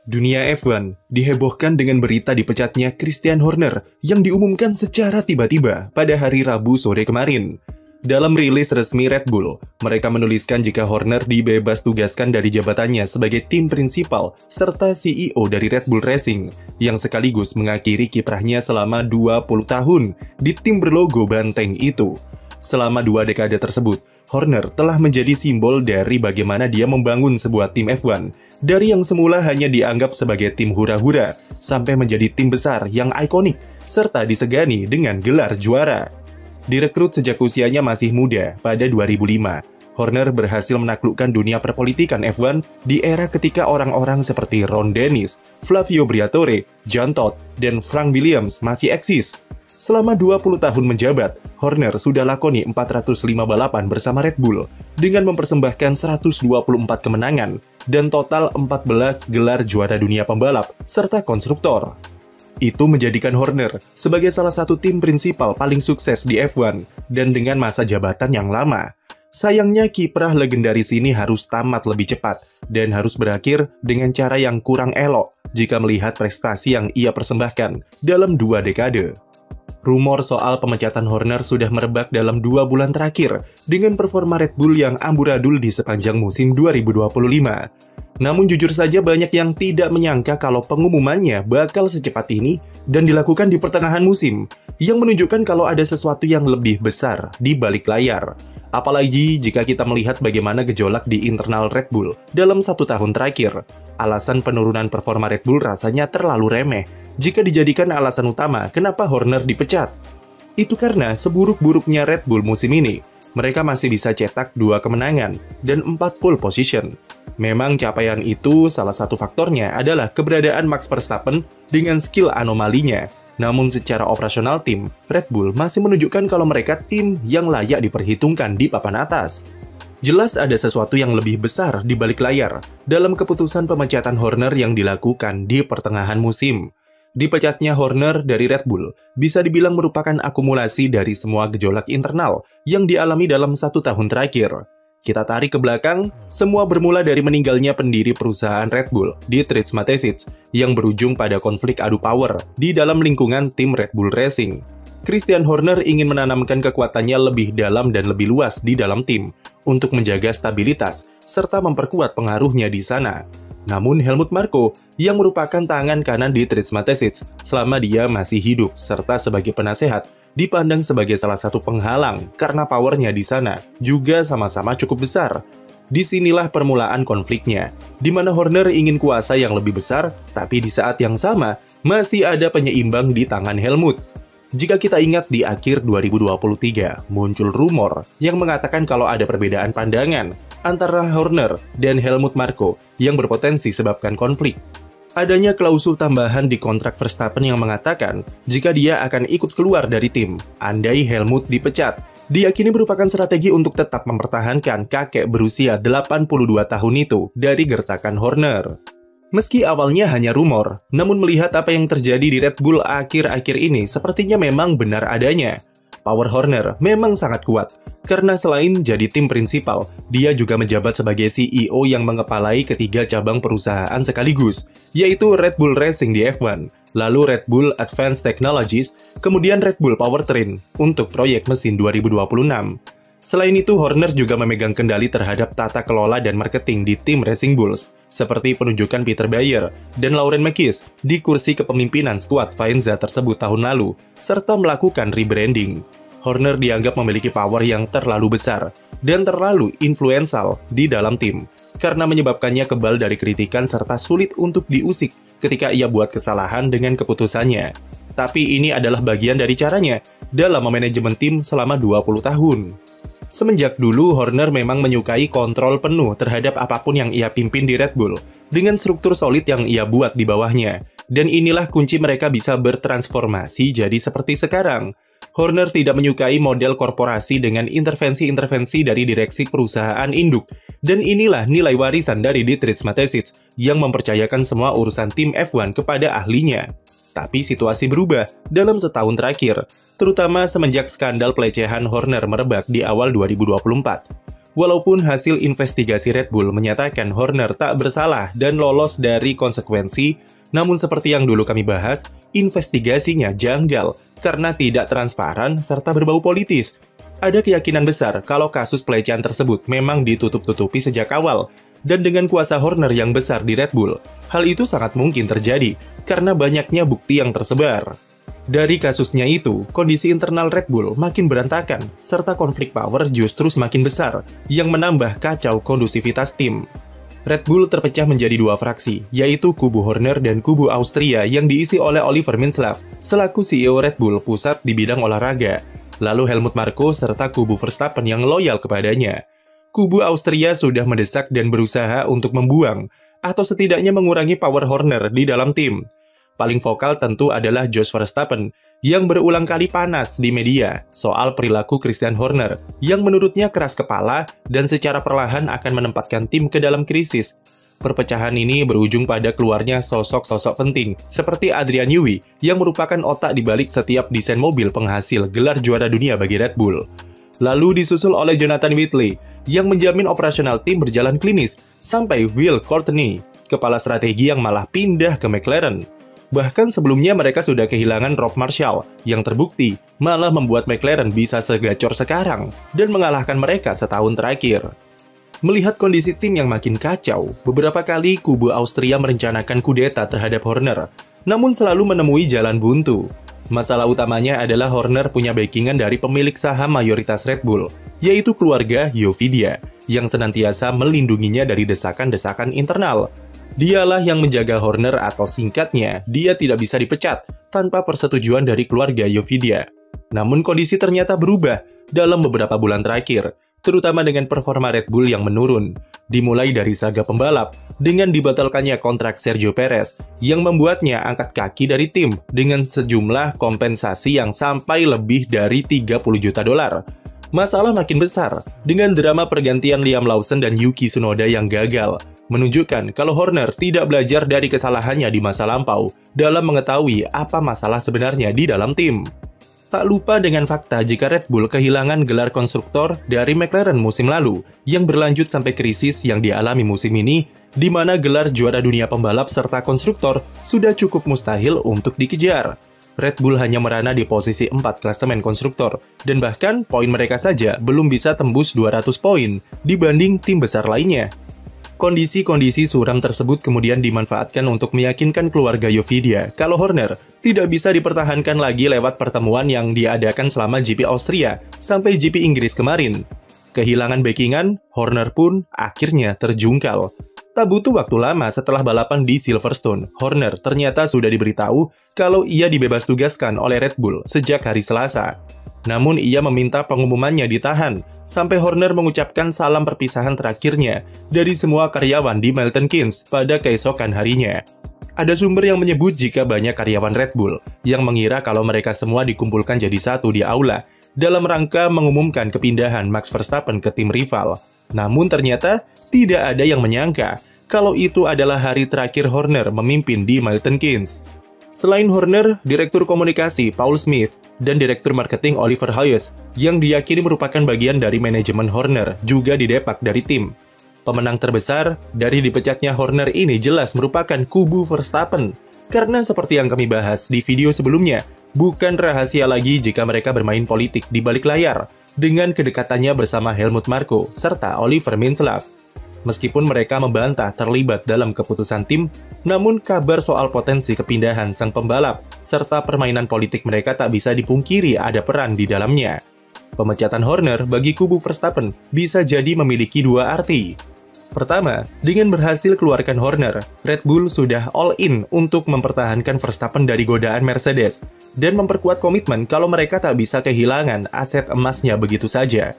Dunia F1 dihebohkan dengan berita dipecatnya Christian Horner yang diumumkan secara tiba-tiba pada hari Rabu sore kemarin. Dalam rilis resmi Red Bull, mereka menuliskan jika Horner dibebas tugaskan dari jabatannya sebagai tim prinsipal serta CEO dari Red Bull Racing yang sekaligus mengakhiri kiprahnya selama 20 tahun di tim berlogo banteng itu. Selama 2 dekade tersebut, Horner telah menjadi simbol dari bagaimana dia membangun sebuah tim F1 dari yang semula hanya dianggap sebagai tim hura-hura sampai menjadi tim besar yang ikonik serta disegani dengan gelar juara. Direkrut sejak usianya masih muda pada 2005, Horner berhasil menaklukkan dunia perpolitikan F1 di era ketika orang-orang seperti Ron Dennis, Flavio Briatore, John Todt, dan Frank Williams masih eksis. Selama 20 tahun menjabat, Horner sudah lakoni 405 balapan bersama Red Bull dengan mempersembahkan 124 kemenangan dan total 14 gelar juara dunia pembalap serta konstruktor. Itu menjadikan Horner sebagai salah satu tim prinsipal paling sukses di F1 dan dengan masa jabatan yang lama. Sayangnya kiprah legendaris ini harus tamat lebih cepat dan harus berakhir dengan cara yang kurang elok jika melihat prestasi yang ia persembahkan dalam 2 dekade. Rumor soal pemecatan Horner sudah merebak dalam 2 bulan terakhir dengan performa Red Bull yang amburadul di sepanjang musim 2025. Namun jujur saja banyak yang tidak menyangka kalau pengumumannya bakal secepat ini dan dilakukan di pertengahan musim, yang menunjukkan kalau ada sesuatu yang lebih besar di balik layar. Apalagi jika kita melihat bagaimana gejolak di internal Red Bull dalam 1 tahun terakhir. Alasan penurunan performa Red Bull rasanya terlalu remeh jika dijadikan alasan utama kenapa Horner dipecat. Itu karena seburuk-buruknya Red Bull musim ini, mereka masih bisa cetak 2 kemenangan dan 4 pole position. Memang capaian itu salah satu faktornya adalah keberadaan Max Verstappen dengan skill anomalinya. Namun secara operasional tim, Red Bull masih menunjukkan kalau mereka tim yang layak diperhitungkan di papan atas. Jelas ada sesuatu yang lebih besar di balik layar dalam keputusan pemecatan Horner yang dilakukan di pertengahan musim. Dipecatnya Horner dari Red Bull bisa dibilang merupakan akumulasi dari semua gejolak internal yang dialami dalam 1 tahun terakhir. Kita tarik ke belakang, semua bermula dari meninggalnya pendiri perusahaan Red Bull, Dietrich Mateschitz, yang berujung pada konflik adu power di dalam lingkungan tim Red Bull Racing. Christian Horner ingin menanamkan kekuatannya lebih dalam dan lebih luas di dalam tim untuk menjaga stabilitas serta memperkuat pengaruhnya di sana. Namun Helmut Marko, yang merupakan tangan kanan Dietrich Mateschitz selama dia masih hidup serta sebagai penasehat, dipandang sebagai salah satu penghalang karena powernya di sana juga sama-sama cukup besar. Disinilah permulaan konfliknya, di mana Horner ingin kuasa yang lebih besar, tapi di saat yang sama masih ada penyeimbang di tangan Helmut. Jika kita ingat di akhir 2023, muncul rumor yang mengatakan kalau ada perbedaan pandangan antara Horner dan Helmut Marko yang berpotensi sebabkan konflik. Adanya klausul tambahan di kontrak Verstappen yang mengatakan jika dia akan ikut keluar dari tim, andai Helmut dipecat, diyakini merupakan strategi untuk tetap mempertahankan kakek berusia 82 tahun itu dari gertakan Horner. Meski awalnya hanya rumor, namun melihat apa yang terjadi di Red Bull akhir-akhir ini sepertinya memang benar adanya. Power Horner memang sangat kuat, karena selain jadi tim prinsipal, dia juga menjabat sebagai CEO yang mengepalai ketiga cabang perusahaan sekaligus, yaitu Red Bull Racing di F1, lalu Red Bull Advanced Technologies, kemudian Red Bull Powertrain untuk proyek mesin 2026. Selain itu, Horner juga memegang kendali terhadap tata kelola dan marketing di tim Racing Bulls, seperti penunjukan Peter Bayer dan Lauren Makis di kursi kepemimpinan skuad Faenza tersebut tahun lalu, serta melakukan rebranding. Horner dianggap memiliki power yang terlalu besar dan terlalu influential di dalam tim, karena menyebabkannya kebal dari kritikan serta sulit untuk diusik ketika ia buat kesalahan dengan keputusannya. Tapi ini adalah bagian dari caranya dalam memanajemen tim selama 20 tahun. Semenjak dulu, Horner memang menyukai kontrol penuh terhadap apapun yang ia pimpin di Red Bull, dengan struktur solid yang ia buat di bawahnya. Dan inilah kunci mereka bisa bertransformasi jadi seperti sekarang. Horner tidak menyukai model korporasi dengan intervensi-intervensi dari direksi perusahaan induk. Dan inilah nilai warisan dari Dietrich Mateschitz yang mempercayakan semua urusan tim F1 kepada ahlinya. Tapi situasi berubah dalam setahun terakhir, terutama semenjak skandal pelecehan Horner merebak di awal 2024. Walaupun hasil investigasi Red Bull menyatakan Horner tak bersalah dan lolos dari konsekuensi, namun seperti yang dulu kami bahas, investigasinya janggal karena tidak transparan serta berbau politis. Ada keyakinan besar kalau kasus pelecehan tersebut memang ditutup-tutupi sejak awal, dan dengan kuasa Horner yang besar di Red Bull, hal itu sangat mungkin terjadi karena banyaknya bukti yang tersebar. Dari kasusnya itu, kondisi internal Red Bull makin berantakan, serta konflik power justru semakin besar, yang menambah kacau kondusivitas tim. Red Bull terpecah menjadi dua fraksi, yaitu kubu Horner dan kubu Austria yang diisi oleh Oliver Minzlaff, selaku CEO Red Bull pusat di bidang olahraga, lalu Helmut Marko serta kubu Verstappen yang loyal kepadanya. Kubu Austria sudah mendesak dan berusaha untuk membuang, atau setidaknya mengurangi power Horner di dalam tim. Paling vokal tentu adalah Jos Verstappen, yang berulang kali panas di media soal perilaku Christian Horner, yang menurutnya keras kepala dan secara perlahan akan menempatkan tim ke dalam krisis. Perpecahan ini berujung pada keluarnya sosok-sosok penting, seperti Adrian Newey, yang merupakan otak di balik setiap desain mobil penghasil gelar juara dunia bagi Red Bull. Lalu disusul oleh Jonathan Whitley, yang menjamin operasional tim berjalan klinis, sampai Will Courtney, kepala strategi yang malah pindah ke McLaren. Bahkan sebelumnya mereka sudah kehilangan Rob Marshall, yang terbukti malah membuat McLaren bisa segacor sekarang dan mengalahkan mereka setahun terakhir. Melihat kondisi tim yang makin kacau, beberapa kali kubu Austria merencanakan kudeta terhadap Horner, namun selalu menemui jalan buntu. Masalah utamanya adalah Horner punya backingan dari pemilik saham mayoritas Red Bull, yaitu keluarga Yovidia, yang senantiasa melindunginya dari desakan-desakan internal. Dialah yang menjaga Horner, atau singkatnya, dia tidak bisa dipecat tanpa persetujuan dari keluarga Yovidia. Namun kondisi ternyata berubah dalam beberapa bulan terakhir, terutama dengan performa Red Bull yang menurun. Dimulai dari saga pembalap, dengan dibatalkannya kontrak Sergio Perez, yang membuatnya angkat kaki dari tim dengan sejumlah kompensasi yang sampai lebih dari 30 juta dolar. Masalah makin besar dengan drama pergantian Liam Lawson dan Yuki Tsunoda yang gagal, menunjukkan kalau Horner tidak belajar dari kesalahannya di masa lampau dalam mengetahui apa masalah sebenarnya di dalam tim. Tak lupa dengan fakta jika Red Bull kehilangan gelar konstruktor dari McLaren musim lalu, yang berlanjut sampai krisis yang dialami musim ini, di mana gelar juara dunia pembalap serta konstruktor sudah cukup mustahil untuk dikejar. Red Bull hanya merana di posisi 4 klasemen konstruktor, dan bahkan poin mereka saja belum bisa tembus 200 poin dibanding tim besar lainnya. Kondisi-kondisi suram tersebut kemudian dimanfaatkan untuk meyakinkan keluarga Yovidia kalau Horner tidak bisa dipertahankan lagi lewat pertemuan yang diadakan selama GP Austria sampai GP Inggris kemarin. Kehilangan backingan, Horner pun akhirnya terjungkal. Tak butuh waktu lama setelah balapan di Silverstone, Horner ternyata sudah diberitahu kalau ia dibebas tugaskan oleh Red Bull sejak hari Selasa. Namun ia meminta pengumumannya ditahan, sampai Horner mengucapkan salam perpisahan terakhirnya dari semua karyawan di Milton Keynes pada keesokan harinya. Ada sumber yang menyebut jika banyak karyawan Red Bull yang mengira kalau mereka semua dikumpulkan jadi satu di aula dalam rangka mengumumkan kepindahan Max Verstappen ke tim rival. Namun ternyata tidak ada yang menyangka kalau itu adalah hari terakhir Horner memimpin di Milton Keynes. Selain Horner, Direktur Komunikasi Paul Smith dan Direktur Marketing Oliver Hayes yang diyakini merupakan bagian dari manajemen Horner juga didepak dari tim. Pemenang terbesar dari dipecatnya Horner ini jelas merupakan kubu Verstappen, karena seperti yang kami bahas di video sebelumnya, bukan rahasia lagi jika mereka bermain politik di balik layar dengan kedekatannya bersama Helmut Marko serta Oliver Minzlaff. Meskipun mereka membantah terlibat dalam keputusan tim, namun kabar soal potensi kepindahan sang pembalap serta permainan politik mereka tak bisa dipungkiri ada peran di dalamnya. Pemecatan Horner bagi kubu Verstappen bisa jadi memiliki dua arti. Pertama, dengan berhasil keluarkan Horner, Red Bull sudah all in untuk mempertahankan Verstappen dari godaan Mercedes dan memperkuat komitmen kalau mereka tak bisa kehilangan aset emasnya begitu saja.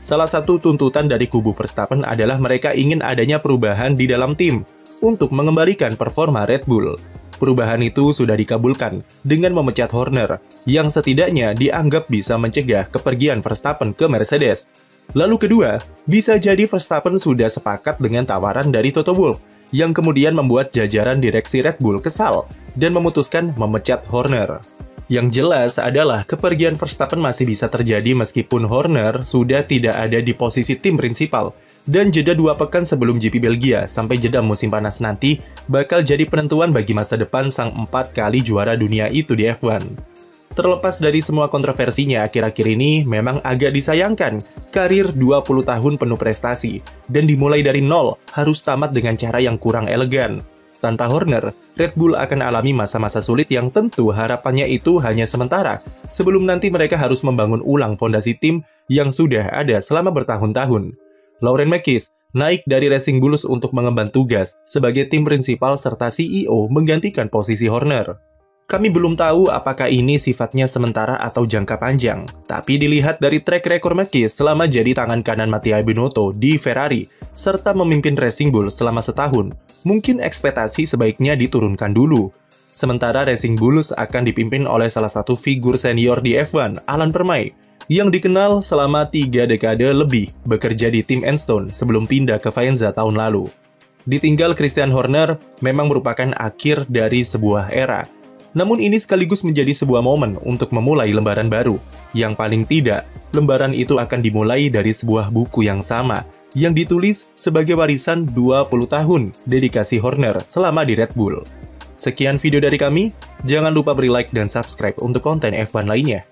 Salah satu tuntutan dari kubu Verstappen adalah mereka ingin adanya perubahan di dalam tim untuk mengembalikan performa Red Bull. Perubahan itu sudah dikabulkan dengan memecat Horner, yang setidaknya dianggap bisa mencegah kepergian Verstappen ke Mercedes. Lalu kedua, bisa jadi Verstappen sudah sepakat dengan tawaran dari Toto Wolff, yang kemudian membuat jajaran direksi Red Bull kesal dan memutuskan memecat Horner. Yang jelas adalah kepergian Verstappen masih bisa terjadi meskipun Horner sudah tidak ada di posisi tim prinsipal. Dan jeda 2 pekan sebelum GP Belgia sampai jeda musim panas nanti bakal jadi penentuan bagi masa depan sang 4 kali juara dunia itu di F1. Terlepas dari semua kontroversinya akhir-akhir ini memang agak disayangkan karir 20 tahun penuh prestasi dan dimulai dari nol harus tamat dengan cara yang kurang elegan. Tanpa Horner, Red Bull akan alami masa-masa sulit yang tentu harapannya itu hanya sementara, sebelum nanti mereka harus membangun ulang fondasi tim yang sudah ada selama bertahun-tahun. Lauren Makis naik dari Racing Bulls untuk mengemban tugas sebagai tim prinsipal serta CEO menggantikan posisi Horner. Kami belum tahu apakah ini sifatnya sementara atau jangka panjang, tapi dilihat dari track record Makis selama jadi tangan kanan Mattia Binotto di Ferrari, serta memimpin Racing Bull selama setahun, mungkin ekspektasi sebaiknya diturunkan dulu. Sementara Racing Bulls akan dipimpin oleh salah satu figur senior di F1, Alan Permay, yang dikenal selama 3 dekade lebih bekerja di tim Enstone sebelum pindah ke Faenza tahun lalu. Ditinggal Christian Horner memang merupakan akhir dari sebuah era. Namun ini sekaligus menjadi sebuah momen untuk memulai lembaran baru. Yang paling tidak, lembaran itu akan dimulai dari sebuah buku yang sama, yang ditulis sebagai warisan 20 tahun dedikasi Horner selama di Red Bull. Sekian video dari kami, jangan lupa beri like dan subscribe untuk konten F1 lainnya.